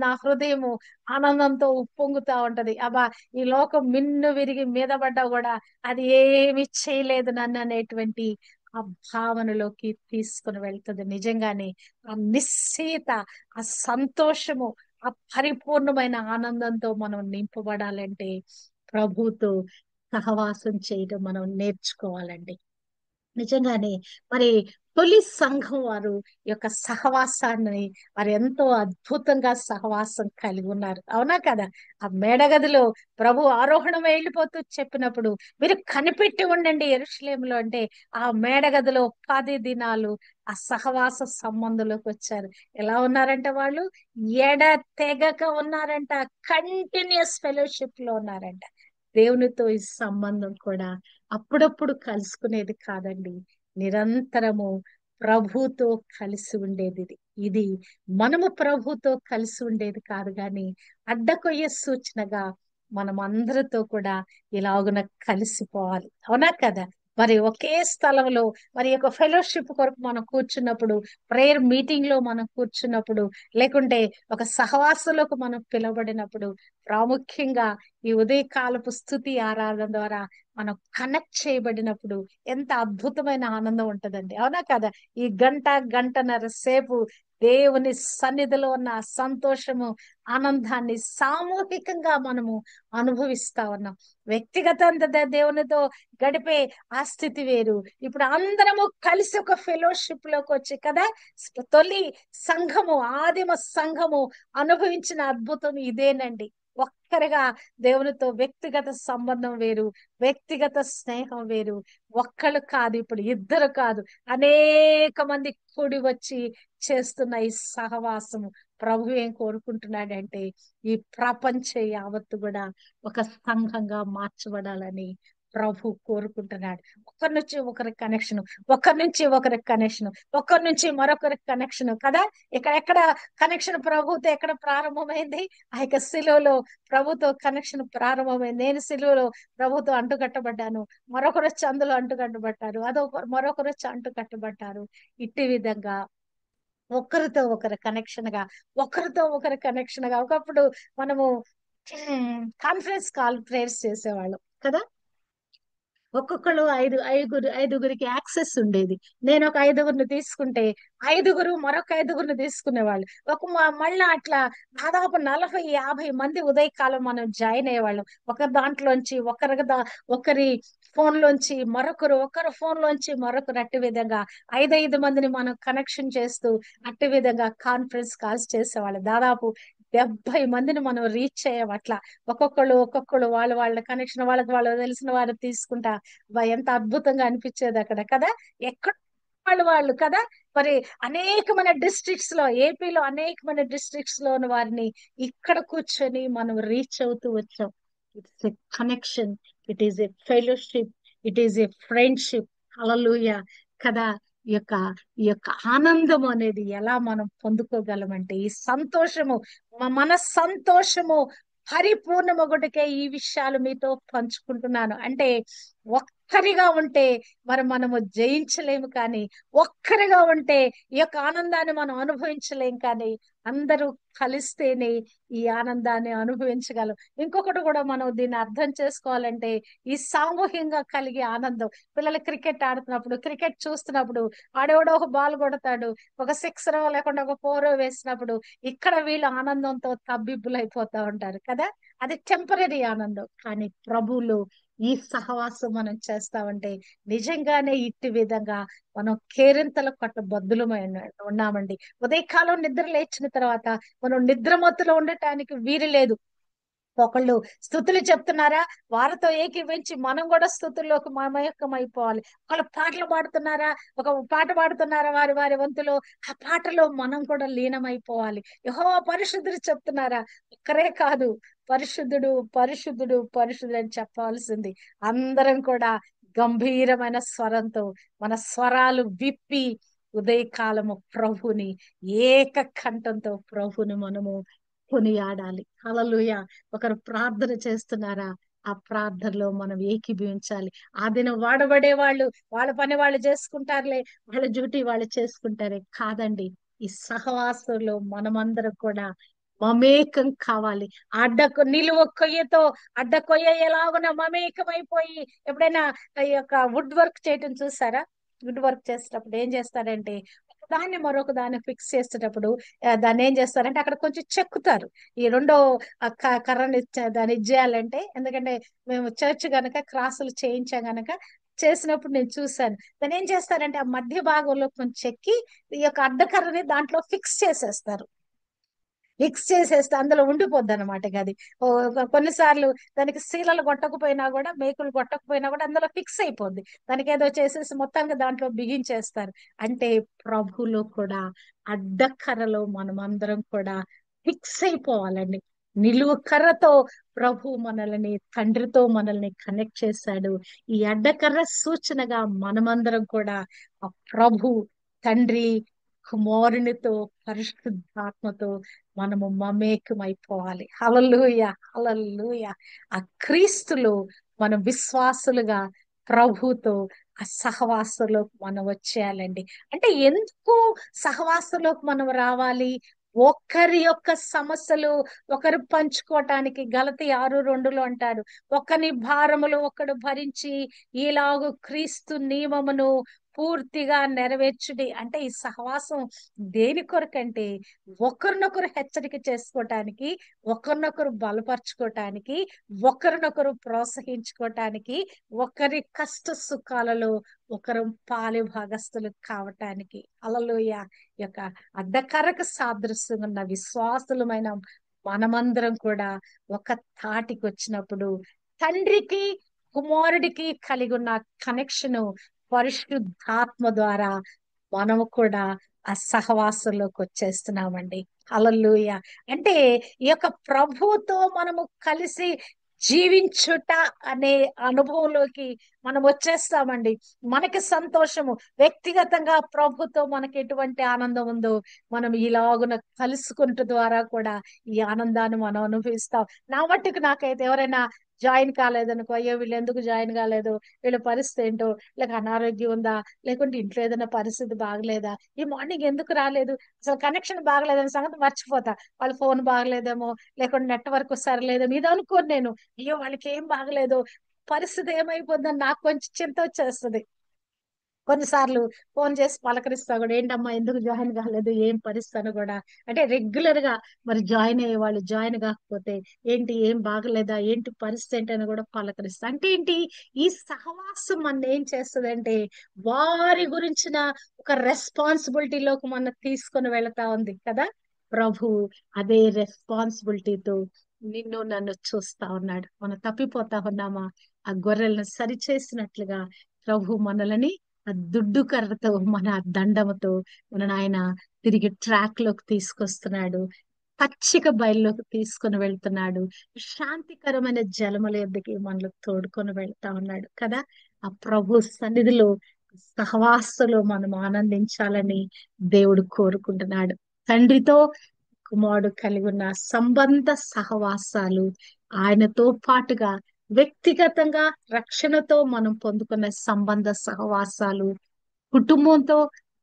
Speaker 1: నా హృదయము ఆనందంతో ఉప్పొంగుతా ఉంటది. అబ్బా, ఈ లోకం మిన్ను విరిగి మీద పడ్డా కూడా అది ఏమి చేయలేదు నన్ను అనేటువంటి ఆ భావనలోకి తీసుకుని వెళ్తుంది. నిజంగానే ఆ నిశ్చయిత, ఆ సంతోషము, ఆ పరిపూర్ణమైన ఆనందంతో మనం నింపబడాలంటే ప్రభుతో సహవాసం చేయడం మనం నేర్చుకోవాలండి. నిజంగానే మరి తొలి సంఘం వారు ఈ యొక్క సహవాసాన్ని మరి ఎంతో అద్భుతంగా సహవాసం కలిగి ఉన్నారు. అవునా కదా? ఆ మేడగదిలో ప్రభు ఆరోహణం వెళ్ళిపోతూ చెప్పినప్పుడు మీరు కనిపెట్టి ఉండండి యెరూషలేములో అంటే, ఆ మేడగదిలో 10 దినాలు ఆ సహవాస సంబంధంలోకి వచ్చారు. ఎలా ఉన్నారంట వాళ్ళు? ఎడతెగక ఉన్నారంట. కంటిన్యూస్ ఫెలోషిప్ లో ఉన్నారంట. దేవునితో ఈ సంబంధం కూడా అప్పుడప్పుడు కలుసుకునేది కాదండి, నిరంతరము ప్రభుతో కలిసి ఉండేది. ఇది మనము ప్రభుతో కలిసి ఉండేది కాదు, కానీ అడ్డకొయ్యే సూచనగా మనం అందరితో కూడా ఇలాగున కలిసిపోవాలి. అవునా కదా? మరి ఒకే స్థలంలో మరి ఒక ఫెలోషిప్ కొరకు మనం కూర్చున్నప్పుడు, ప్రేయర్ మీటింగ్ లో మనం కూర్చున్నప్పుడు, లేకుంటే ఒక సహవాసంలోకి మనం పిలువబడినప్పుడు, ప్రాముఖ్యంగా ఈ ఉదయకాలపు స్తుతి ఆరాధన ద్వారా మనం కనెక్ట్ చేయబడినప్పుడు ఎంత అద్భుతమైన ఆనందం ఉంటదండి. అవునా కదా? ఈ గంట గంటన్నర సేపు దేవుని సన్నిధిలో ఉన్న ఆ సంతోషము, ఆనందాన్ని సామూహికంగా మనము అనుభవిస్తా ఉన్నాం. వ్యక్తిగతంగా దేవునితో గడిపే ఆ స్థితి వేరు. ఇప్పుడు అందరము కలిసి ఒక ఫెలోషిప్ లోకి వచ్చి కదా, తొలి సంఘము, ఆదిమ సంఘము అనుభవించిన అద్భుతం ఇదేనండి. ఒక్కరిగా దేవునితో వ్యక్తిగత సంబంధం వేరు, వ్యక్తిగత స్నేహం వేరు. ఒక్కళ్ళు కాదు, ఇప్పుడు ఇద్దరు కాదు, అనేక మంది కూడి వచ్చి చేస్తున్న ఈ సహవాసము ప్రభు ఏం కోరుకుంటున్నాడంటే ఈ ప్రపంచ యావత్తు కూడా ఒక సంఘంగా మార్చబడాలని ప్రభు కోరుకుంటున్నాడు. ఒకరి నుంచి ఒకరి కనెక్షన్, ఒకరి నుంచి ఒకరి కనెక్షన్, ఒకరి నుంచి మరొకరి కనెక్షన్ కదా. ఎక్కడ కనెక్షన్ ప్రభుతో ఎక్కడ ప్రారంభమైంది? ఆ యొక్క శిలువలో ప్రభుతో కనెక్షన్ ప్రారంభమైంది. నేను శిలువలో ప్రభుతో అంటుకట్టబడ్డాను, మరొకరు వచ్చి అందులో అంటుకట్టబడ్డారు, మరొకరు వచ్చి అంటుకట్టబడ్డారు. ఇట్టి విధంగా ఒకరితో ఒకరు కనెక్షన్ గా, ఒకరితో ఒకరు కనెక్షన్ గా. ఒకప్పుడు మనము కాన్ఫరెన్స్ కాల్ ప్రేయర్స్ చేసేవాళ్ళం కదా. ఒక్కొక్కరు ఐదుగురికి యాక్సెస్ ఉండేది. నేను ఒక ఐదుగురిని తీసుకుంటే ఐదుగురు మరొక ఐదుగురిని తీసుకునేవాళ్ళు. మళ్ళా అట్లా దాదాపు 40-50 మంది ఉదయకాలం మనం జాయిన్ అయ్యేవాళ్ళం. ఒక దాంట్లోంచి ఒకరి ఫోన్ లోంచి మరొకరు, ఒకరి ఫోన్ లోంచి మరొకరు, అట్టి విధంగా 5 మందిని మనం కనెక్షన్ చేస్తూ అట్టి విధంగా కాన్ఫరెన్స్ కాల్స్ చేసేవాళ్ళు. దాదాపు 70 మందిని మనం రీచ్ అయ్యాం అట్లా. ఒక్కొక్కళ్ళు వాళ్ళ కనెక్షన్, వాళ్ళు తెలిసిన వారు తీసుకుంటా ఎంత అద్భుతంగా అనిపించేది అక్కడ కదా. ఎక్కడ వాళ్ళు కదా. మరి అనేకమైన డిస్ట్రిక్ట్స్ లో, ఏపీలో అనేకమైన డిస్ట్రిక్ట్స్ లో ఉన్న వారిని ఇక్కడ కూర్చొని మనం రీచ్ అవుతూ వచ్చాం. It's a connection, it is a fellowship, it is a friendship. Hallelujah కదా. ఈ యొక్క ఈ యొక్క ఆనందం అనేది ఎలా మనం పొందుకోగలమంటే ఈ సంతోషము, మన సంతోషము పరిపూర్ణమొకటికే ఈ విషయాలు మీతో పంచుకుంటున్నాను. అంటే ఒక్కరిగా ఉంటే మరి మనము జయించలేము, కానీ ఒక్కరిగా ఉంటే ఈ యొక్క ఆనందాన్ని మనం అనుభవించలేం, కానీ అందరూ కలిస్తేనే ఈ ఆనందాన్ని అనుభవించగలం. ఇంకొకటి కూడా మనం దీన్ని అర్థం చేసుకోవాలంటే ఈ సామూహికంగా కలిగే ఆనందం. పిల్లలు క్రికెట్ ఆడుతున్నప్పుడు, క్రికెట్ చూస్తున్నప్పుడు ఆడేవాడో ఒక బాల్ కొడతాడు, ఒక సిక్సరో లేకుండా ఒక ఫోరో వేసినప్పుడు ఇక్కడ వీళ్ళు ఆనందంతో తబ్బిబ్బులైపోతా ఉంటారు కదా. అది టెంపరీ ఆనందం. కానీ ప్రభువులు ఈ సహవాసం మనం చేస్తామంటే నిజంగానే ఇట్టి విధంగా మనం కేరింతల కట్టబద్దులమై ఉన్నామండి. ఉదయకాలం నిద్ర లేచిన తర్వాత మనం నిద్రమత్తులో ఉండటానికి వీలు లేదు. ఒకళ్ళు స్థుతులు చెప్తున్నారా, వారితో ఏకీవించి మనం కూడా స్థుతుల్లోకి మమేకమైపోవాలి. ఒకళ్ళు పాటలు పాడుతున్నారా, ఒక పాట పాడుతున్నారా వారి వారి వంతులో, ఆ పాటలో మనం కూడా లీనమైపోవాలి. యెహోవా పరిశుద్ధుడు చెప్తున్నారా, ఒక్కరే కాదు, పరిశుద్ధుడు పరిశుద్ధుడు పరిశుద్ధుడు అని చెప్పాల్సింది. అందరం కూడా గంభీరమైన స్వరంతో మన స్వరాలు విప్పి ఉదయకాలము ప్రభుని ఏక కంఠంతో ప్రభుని మనము కొనియాడాలి. హల్లెలూయా. ఒకరు ప్రార్థన చేస్తున్నారా, ఆ ప్రార్థనలో మనం ఏకీభవించాలి. ఆ దినం వాడబడే వాళ్ళు వాళ్ళ పని వాళ్ళు చేసుకుంటారులే, వాళ్ళ డ్యూటీ వాళ్ళు చేసుకుంటారే కాదండి. ఈ సహవాసంలో మనమందరం కూడా మమేకం కావాలి. నిలువ కొయ్యతో అడ్డ కొయ్య ఎలాగున మమేకమైపోయి, ఎప్పుడైనా ఈ యొక్క వుడ్ వర్క్ చేయటం చూసారా? వుడ్ వర్క్ చేసేటప్పుడు ఏం చేస్తారంటే దాన్ని మరొక దాన్ని ఫిక్స్ చేసేటప్పుడు దాన్ని ఏం చేస్తారంటే అక్కడ కొంచెం చెక్కుతారు. ఈ రెండో కర్రని దాన్ని ఇచ్చేయాలంటే, ఎందుకంటే మేము చర్చ్ గనక క్రాసులు చేయించాం గనక చేసినప్పుడు నేను చూశాను. దాన్ని ఏం చేస్తారంటే ఆ మధ్య భాగంలో కొంచెం చెక్కి ఈ యొక్క అడ్డకర్రని దాంట్లో ఫిక్స్ చేసేస్తారు. ఫిక్స్ చేసేస్తే అందులో ఉండిపోద్ది అనమాట అది. కొన్నిసార్లు దానికి శీలలు కొట్టకపోయినా కూడా, మేకులు కొట్టకపోయినా కూడా అందులో ఫిక్స్ అయిపోద్ది. దానికి ఏదో చేసేసి మొత్తానికి దాంట్లో బిగించేస్తారు. అంటే ప్రభులో కూడా అడ్డకర్రలో మనమందరం కూడా ఫిక్స్ అయిపోవాలండి. నిలువు కర్రతో ప్రభు తండ్రితో మనల్ని కనెక్ట్ చేశాడు. ఈ అడ్డకర్ర సూచనగా మనమందరం కూడా ఆ ప్రభు తండ్రి కుమారునితో పరిశుద్ధాత్మతో మనము మమేకమైపోవాలి. హల్లెలూయా, హల్లెలూయా. ఆ క్రీస్తులో మనం విశ్వాసులుగా ప్రభుతో ఆ సహవాసంలోకి మనం వచ్చేయాలండి. అంటే ఎందుకు సహవాసంలోకి మనం రావాలి? ఒకరి యొక్క సమస్యలు ఒకరు పంచుకోవటానికి. గలతీ 6:2 అంటాడు, ఒకని భారములు ఒకడు భరించి ఈలాగు క్రీస్తు నియమమును పూర్తిగా నెరవేర్చుడి. అంటే ఈ సహవాసం దేని కొరకంటే ఒకరినొకరు హెచ్చరిక చేసుకోవటానికి, ఒకరినొకరు బలపరుచుకోవటానికి, ఒకరినొకరు ప్రోత్సహించుకోవటానికి, ఒకరి కష్ట సుఖాలలో ఒకరు పాలి భాగస్థులు కావటానికి. హల్లెలూయా. ఈ యొక్క అడ్డకరకు సాదృశ్యం ఉన్న విశ్వాసులమైన మనమందరం కూడా ఒక తాటికి వచ్చినప్పుడు తండ్రికి కుమారుడికి కలిగి ఉన్న కనెక్షన్ పరిశుద్ధాత్మ ద్వారా మనము కూడా ఆ సహవాసంలోకి వచ్చేస్తున్నామండి. హల్లెలూయా. అంటే ఈ యొక్క ప్రభువుతో మనము కలిసి జీవించుట అనే అనుభవంలోకి మనం వచ్చేస్తామండి. మనకి సంతోషము వ్యక్తిగతంగా ప్రభుతో మనకి ఎటువంటి ఆనందం ఉందో మనం ఇలాగున కలుసుకుంటు ద్వారా కూడా ఈ ఆనందాన్ని మనం అనుభవిస్తాం. నా మట్టుకు నాకైతే ఎవరైనా జాయిన్ కాలేదనుకో, అయ్యో వీళ్ళు ఎందుకు జాయిన్ కాలేదు, వీళ్ళ పరిస్థితి ఏంటో, లేక అనారోగ్యం ఉందా, లేకుంటే ఇంట్లో ఏదైనా పరిస్థితి బాగలేదా, ఈ మార్నింగ్ ఎందుకు రాలేదు, అసలు కనెక్షన్ బాగలేదని సంగతి మర్చిపోతా. వాళ్ళ ఫోన్ బాగలేదేమో, లేకుంటే నెట్వర్క్ సరిలేదేమో, ఇది అనుకోను నేను. అయ్యో వాళ్ళకి ఏం బాగలేదు, పరిస్థితి ఏమైపోతుందని నాకు కొంచెం చింత వచ్చేస్తుంది. కొన్నిసార్లు ఫోన్ చేసి పలకరిస్తా కూడా, ఏంటమ్మా ఎందుకు జాయిన్ కాలేదు, ఏం పరిస్థితి కూడా. అంటే రెగ్యులర్ గా మరి జాయిన్ అయ్యే వాళ్ళు జాయిన్ కాకపోతే ఏంటి, ఏం బాగలేదా, ఏంటి పరిస్థితి ఏంటి అని కూడా పలకరిస్తా. అంటే ఏంటి, ఈ సహవాసం మన ఏం చేస్తుంది అంటే వారి గురించిన ఒక రెస్పాన్సిబిలిటీలోకి మన తీసుకొని వెళతా ఉంది కదా. ప్రభు అదే రెస్పాన్సిబిలిటీతో నిన్ను నన్ను చూస్తా ఉన్నాడు. మనం తప్పిపోతా ఉన్నామా, ఆ గొర్రెలను సరిచేసినట్లుగా ప్రభు మనలని ఆ దుడ్డు కర్రతో, మన దండముతో మన ఆయన తిరిగి ట్రాక్ లోకి తీసుకొస్తున్నాడు. పచ్చిక బయల్లోకి తీసుకొని వెళ్తున్నాడు. శాంతికరమైన జలముల యొద్దకి మనలో తోడుకొని వెళ్తా ఉన్నాడు కదా. ఆ ప్రభు సన్నిధిలో సహవాసలో మనం ఆనందించాలని దేవుడు కోరుకుంటున్నాడు. తండ్రితో కుమారుడు కలిగి ఉన్న సంబంధ సహవాసాలు, ఆయనతో పాటుగా వ్యక్తిగతంగా రక్షణతో మనం పొందుకున్న సంబంధ సహవాసాలు, కుటుంబంతో,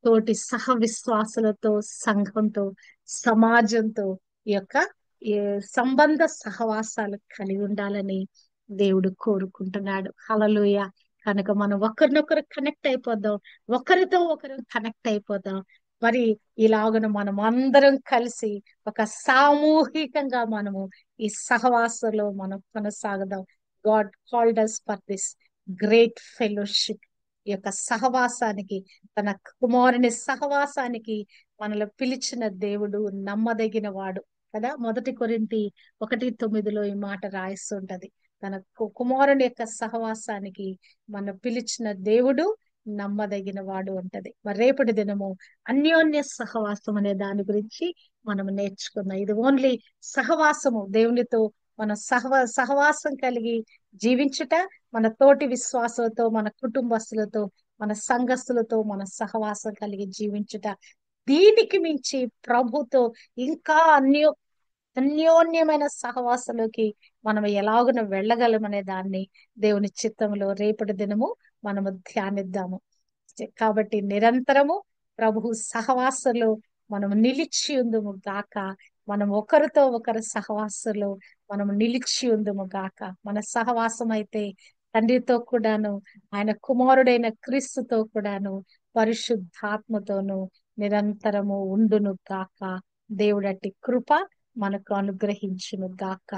Speaker 1: తోటి సహ విశ్వాసులతో, సంఘంతో, సమాజంతో ఈ యొక్క ఈ సంబంధ సహవాసాలు కలిగి ఉండాలని దేవుడు కోరుకుంటున్నాడు. హల్లెలూయా. కనుక మనం ఒకరినొకరు కనెక్ట్ అయిపోదాం, ఒకరితో ఒకరు కనెక్ట్ అయిపోదాం. మరి ఇలాగను మనం అందరం కలిసి ఒక సామూహికంగా మనము ఈ సహవాసంలో మనం కొనసాగుదాం. God called us for this great fellowship. ఈ యొక్క సహవాసానికి, తన కుమారుని సహవాసానికి మనలో పిలిచిన దేవుడు నమ్మదగిన వాడు కదా. 1 కొరింథీ 1:9 ఈ మాట రాయిస్తుంటది. తన కుమారుని యొక్క సహవాసానికి మన పిలిచిన దేవుడు నమ్మదగిన వాడు ఉంటది. మరి రేపటి దినము అన్యోన్య సహవాసం అనే దాని గురించి మనం నేర్చుకున్నాం. ఇది ఓన్లీ సహవాసము, దేవునితో మన సహవాసం కలిగి జీవించుట, మన తోటి విశ్వాసులతో, మన కుటుంబస్తులతో, మన సంఘస్థులతో మన సహవాసం కలిగి జీవించుట. దీనికి మించి ప్రభుతో ఇంకా అన్యోన్యమైన సహవాసంలోకి మనం ఎలాగున వెళ్ళగలమనే దాన్ని దేవుని చిత్తంలో రేపటి దినము మనము ధ్యానిద్దాము. కాబట్టి నిరంతరము ప్రభు సహవాసంలో మనం నిలిచి ఉందుము గాక. మనం ఒకరితో ఒకరు సహవాసంలో మనం నిలిచి ఉందుము గాక. మన సహవాసం అయితే తండ్రితో కూడాను, ఆయన కుమారుడైన క్రీస్తుతో కూడాను, పరిశుద్ధాత్మతోను నిరంతరము ఉండును గాక. దేవుడటి కృప మనకు అనుగ్రహించును గాక.